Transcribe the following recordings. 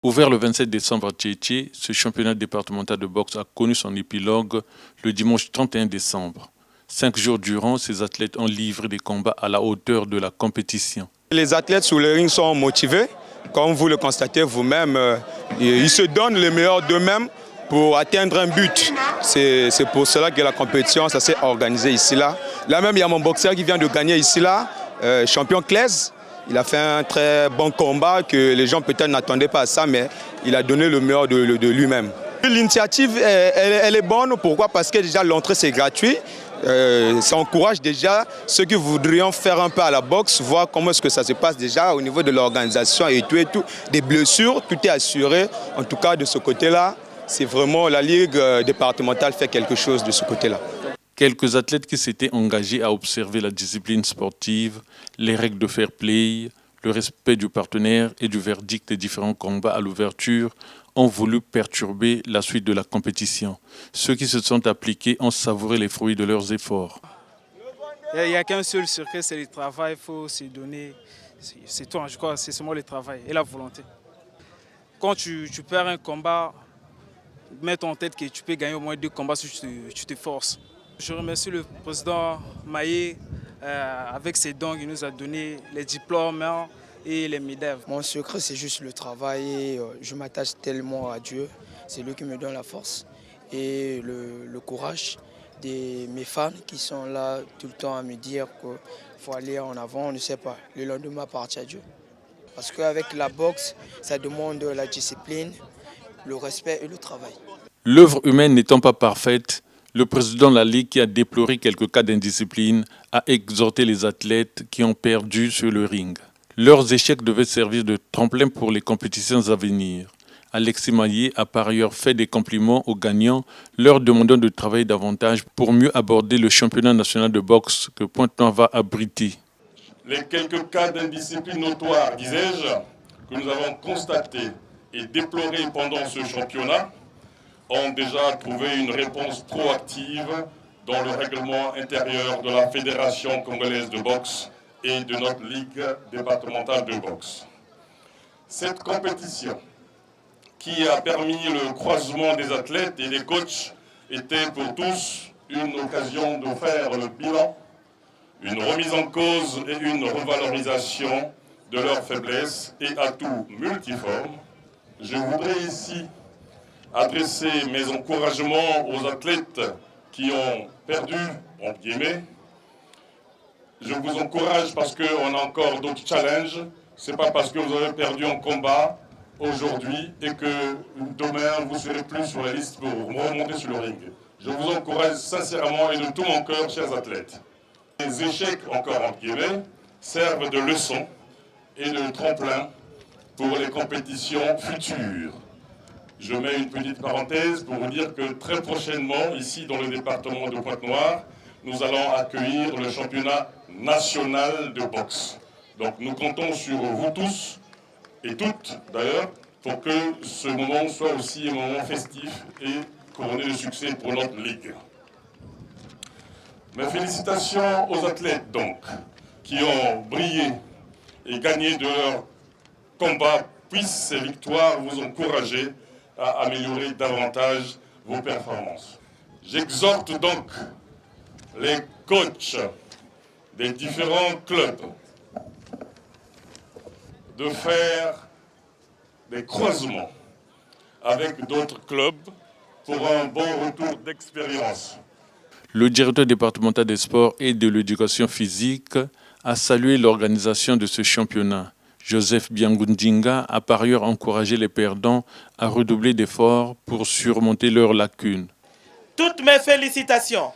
Ouvert le 27 décembre à Tchétché, ce championnat départemental de boxe a connu son épilogue le dimanche 31 décembre. 5 jours durant, ces athlètes ont livré des combats à la hauteur de la compétition. Les athlètes sur le ring sont motivés, comme vous le constatez vous-même. Ils se donnent le meilleur d'eux-mêmes pour atteindre un but. C'est pour cela que la compétition s'est organisée ici. Là même, il y a mon boxeur qui vient de gagner ici, champion Claise. Il a fait un très bon combat que les gens peut-être n'attendaient pas à ça, mais il a donné le meilleur de lui-même. L'initiative, elle est bonne. Pourquoi? Parce que déjà l'entrée c'est gratuit. Ça encourage déjà ceux qui voudraient faire un peu à la boxe, voir comment est-ce que ça se passe déjà au niveau de l'organisation et tout. Des blessures, tout est assuré. En tout cas, de ce côté-là, c'est vraiment la Ligue départementale fait quelque chose de ce côté-là. Quelques athlètes qui s'étaient engagés à observer la discipline sportive, les règles de fair play, le respect du partenaire et du verdict des différents combats à l'ouverture ont voulu perturber la suite de la compétition. Ceux qui se sont appliqués ont savouré les fruits de leurs efforts. Il n'y a qu'un seul secret, c'est le travail, il faut se donner, c'est tout, je crois, c'est seulement le travail et la volonté. Quand tu perds un combat, mets en tête que tu peux gagner au moins 2 combats si tu te forces. Je remercie le président Maillé, avec ses dons, il nous a donné les diplômes et les médailles. Mon secret, c'est juste le travail et je m'attache tellement à Dieu. C'est lui qui me donne la force et le courage de mes fans qui sont là tout le temps à me dire qu'il faut aller en avant, on ne sait pas. Le lendemain appartient à Dieu. Parce qu'avec la boxe, ça demande la discipline, le respect et le travail. L'œuvre humaine n'étant pas parfaite, le président de la Ligue, qui a déploré quelques cas d'indiscipline, a exhorté les athlètes qui ont perdu sur le ring. Leurs échecs devaient servir de tremplin pour les compétitions à venir. Alexis Maillé a par ailleurs fait des compliments aux gagnants, leur demandant de travailler davantage pour mieux aborder le championnat national de boxe que Pointe-Noire va abriter. Les quelques cas d'indiscipline notoires, disais-je, que nous avons constatés et déplorés pendant ce championnat, ont déjà trouvé une réponse proactive dans le règlement intérieur de la Fédération congolaise de boxe et de notre Ligue départementale de boxe. Cette compétition, qui a permis le croisement des athlètes et des coachs, était pour tous une occasion de faire le bilan, une remise en cause et une revalorisation de leurs faiblesses et atouts multiformes. Je voudrais ici adresser mes encouragements aux athlètes qui ont perdu, entre guillemets. Je vous encourage parce qu'on a encore d'autres challenges. Ce n'est pas parce que vous avez perdu un combat aujourd'hui et que demain vous ne serez plus sur la liste pour remonter sur le ring. Je vous encourage sincèrement et de tout mon cœur, chers athlètes. Les échecs, encore entre guillemets, servent de leçon et de tremplin pour les compétitions futures. Je mets une petite parenthèse pour vous dire que très prochainement, ici dans le département de Pointe-Noire, nous allons accueillir le championnat national de boxe. Donc nous comptons sur vous tous et toutes d'ailleurs pour que ce moment soit aussi un moment festif et couronné de succès pour notre ligue. Mes félicitations aux athlètes donc qui ont brillé et gagné de leur combat. Puissent ces victoires vous encourager à améliorer davantage vos performances. J'exhorte donc les coachs des différents clubs de faire des croisements avec d'autres clubs pour un bon retour d'expérience. Le directeur départemental des sports et de l'éducation physique a salué l'organisation de ce championnat. Joseph Biangundinga a par ailleurs encouragé les perdants à redoubler d'efforts pour surmonter leurs lacunes. Toutes mes félicitations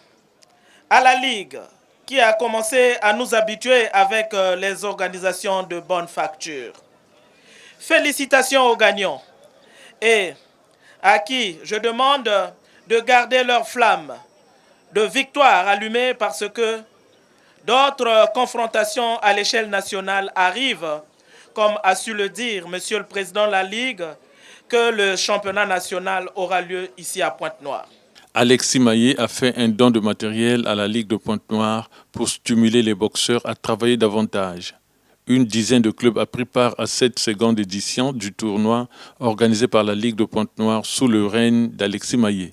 à la Ligue qui a commencé à nous habituer avec les organisations de bonne facture. Félicitations aux gagnants et à qui je demande de garder leur flamme de victoire allumée parce que d'autres confrontations à l'échelle nationale arrivent, comme a su le dire Monsieur le Président de la Ligue, que le championnat national aura lieu ici à Pointe-Noire. Alexis Maillé a fait un don de matériel à la Ligue de Pointe-Noire pour stimuler les boxeurs à travailler davantage. Une dizaine de clubs a pris part à cette seconde édition du tournoi organisé par la Ligue de Pointe-Noire sous le règne d'Alexis Maillet.